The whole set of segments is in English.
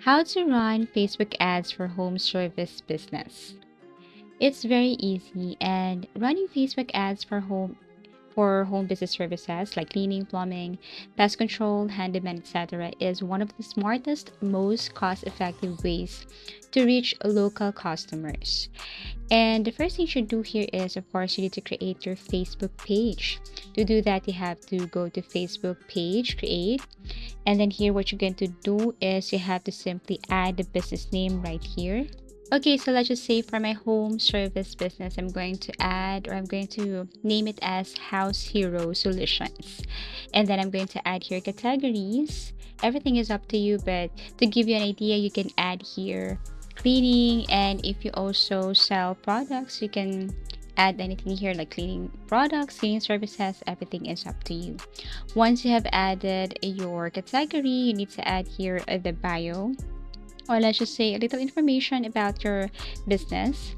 How to run Facebook ads for home service business. It's very easy, and running Facebook ads for home business services like cleaning, plumbing, pest control, handyman, etc. is one of the smartest, most cost-effective ways to reach local customers. And the first thing you should do here is, of course, you need to create your Facebook page. To do that, you have to go to Facebook page, create, and then here what you're going to do is you have to simply add the business name right here. Okay, so let's just say for my home service business, I'm going to name it as House Hero Solutions. And then I'm going to add here categories. Everything is up to you, but to give you an idea, you can add here cleaning, and if you also sell products, you can add anything here like cleaning products, cleaning services, everything is up to you. Once you have added your category, you need to add here the bio, or let's just say a little information about your business,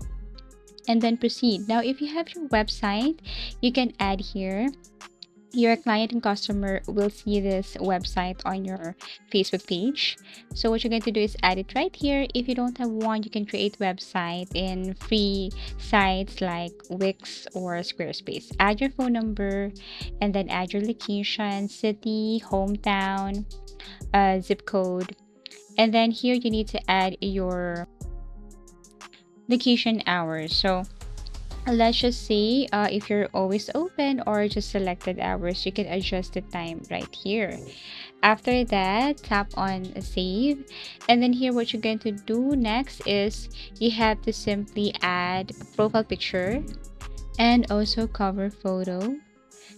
and then proceed. Now, if you have your website, you can add here. Your client and customer will see this website on your Facebook page. So what you're going to do is add it right here. If you don't have one, you can create website in free sites like Wix or Squarespace. Add your phone number, and then add your location, city, hometown, zip code, and then here you need to add your location hours. So let's just say if you're always open or just selected hours, you can adjust the time right here. After that, tap on save, and then here what you're going to do next is you have to simply add profile picture and also cover photo.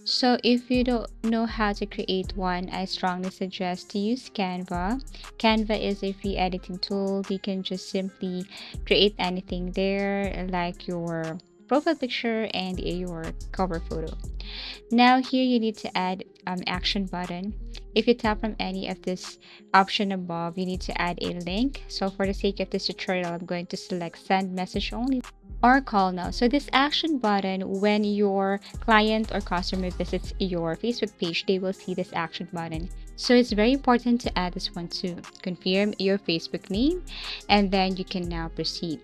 So if you don't know how to create one, I strongly suggest to use Canva. Canva is a free editing tool. You can just simply create anything there, like your profile picture and your cover photo. Now here you need to add action button. If you tap from any of this option above, you need to add a link. So for the sake of this tutorial, I'm going to select send message only or call now. So this action button, when your client or customer visits your Facebook page, they will see this action button. So it's very important to add this one too. Confirm your Facebook name, and then you can now proceed.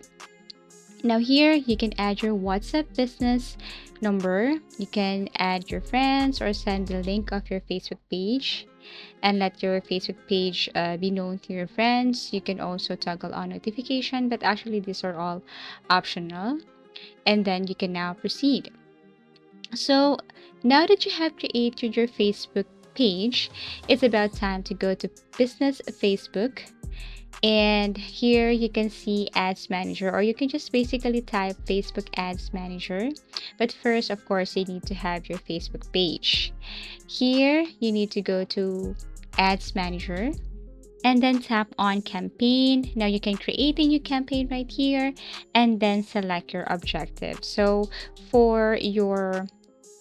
Now here you can add your WhatsApp business number. You can add your friends or send the link of your Facebook page and let your Facebook page be known to your friends. You can also toggle on notification, but actually these are all optional. And then you can now proceed. So now that you have created your Facebook page, it's about time to go to Business Facebook, and here you can see Ads Manager, or you can just basically type Facebook Ads Manager. But first, of course, you need to have your Facebook page. Here you need to go to Ads Manager and then tap on campaign. Now you can create a new campaign right here and then select your objective. So for your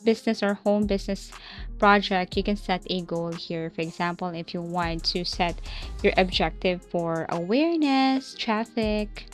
business or home business project, you can set a goal here. For example, if you want to set your objective for awareness, traffic,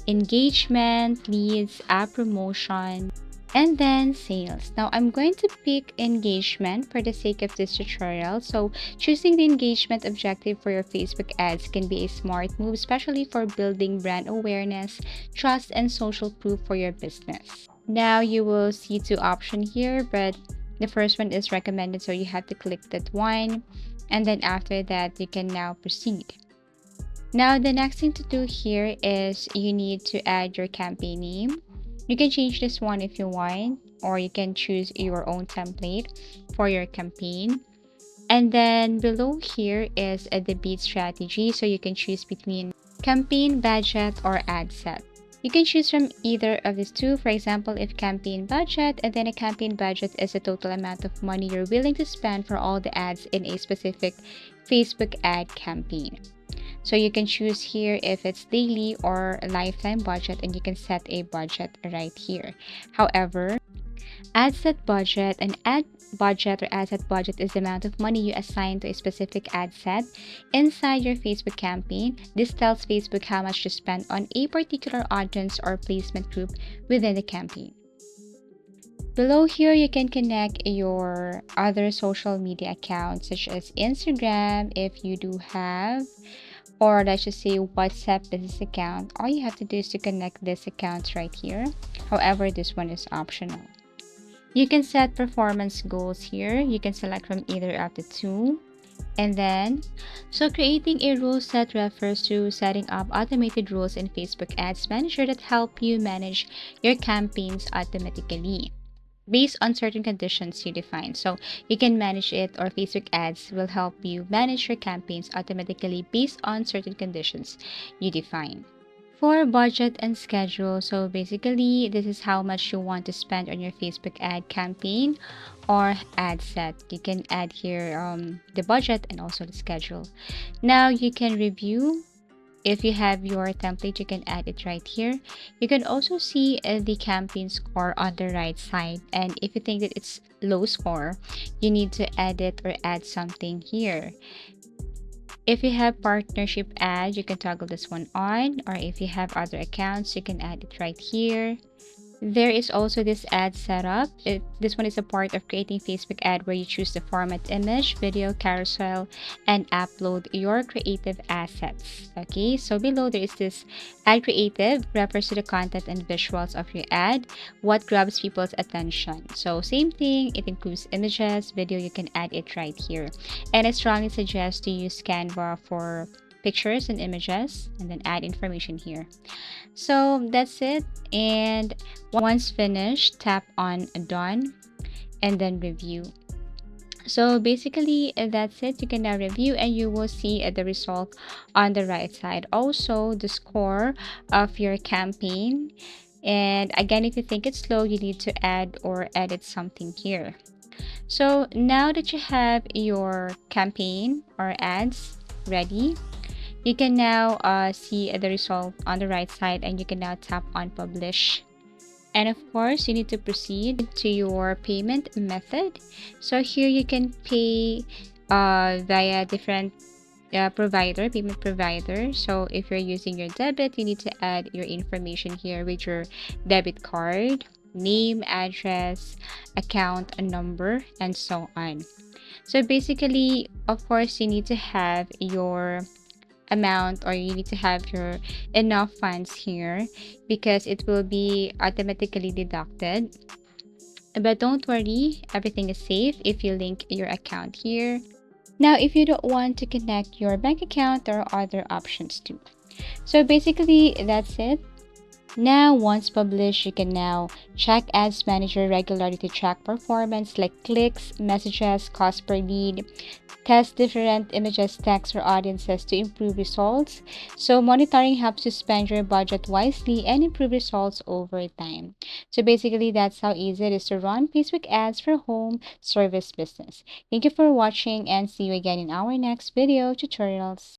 engagement, leads, app promotion, and then sales. Now I'm going to pick engagement for the sake of this tutorial. So choosing the engagement objective for your Facebook ads can be a smart move, especially for building brand awareness, trust, and social proof for your business. Now you will see two options here, but the first one is recommended, so you have to click that one, and then after that you can now proceed. Now the next thing to do here is you need to add your campaign name. You can change this one if you want, or you can choose your own template for your campaign. And then below here is the bid strategy, so you can choose between campaign budget or ad set. You can choose from either of these two. For example, if campaign budget, and then a campaign budget is the total amount of money you're willing to spend for all the ads in a specific Facebook ad campaign. So you can choose here if it's daily or lifetime budget, and you can set a budget right here. However, ad set budget and ad budget or ad set budget is the amount of money you assign to a specific ad set inside your Facebook campaign. This tells Facebook how much to spend on a particular audience or placement group within the campaign. Below here, you can connect your other social media accounts such as Instagram if you do have, or let's just say WhatsApp business account, all you have to do is to connect this account right here. However, this one is optional. You can set performance goals here. You can select from either of the two. And then, so creating a rule set refers to setting up automated rules in Facebook Ads Manager that help you manage your campaigns automatically based on certain conditions you define. So you can manage it, or Facebook ads will help you manage your campaigns automatically based on certain conditions you define. For budget and schedule, so basically this is how much you want to spend on your Facebook ad campaign or ad set. You can add here the budget and also the schedule. Now you can review. If you have your template, you can add it right here. You can also see the campaign score on the right side. And if you think that it's low score, you need to edit or add something here. If you have partnership ad, you can toggle this one on. Or if you have other accounts, you can add it right here. There is also this ad setup. This one is a part of creating Facebook ad where you choose the format image, video, carousel, and upload your creative assets. Okay, so below there is this ad creative, refers to the content and visuals of your ad, what grabs people's attention. So same thing, it includes images, video, you can add it right here. And I strongly suggest to use Canva for pictures and images, and then add information here. So that's it. And once finished, tap on done and then review. So basically, that's it. You can now review and you will see the result on the right side. Also, the score of your campaign. And again, if you think it's slow, you need to add or edit something here. So now that you have your campaign or ads ready, you can now see the result on the right side, and you can now tap on publish. And of course, you need to proceed to your payment method. So here you can pay via different payment provider. So if you're using your debit, you need to add your information here with your debit card, name, address, account, a number, and so on. So basically, of course, you need to have your amount, or you need to have your enough funds here because it will be automatically deducted. But don't worry, everything is safe if you link your account here. Now, if you don't want to connect your bank account, there are other options too. So basically, that's it. Now, once published, you can now check Ads Manager regularly to track performance like clicks, messages, cost per lead, test different images, text, or audiences to improve results. So, monitoring helps you spend your budget wisely and improve results over time. So, basically, that's how easy it is to run Facebook ads for home service business. Thank you for watching and see you again in our next video tutorials.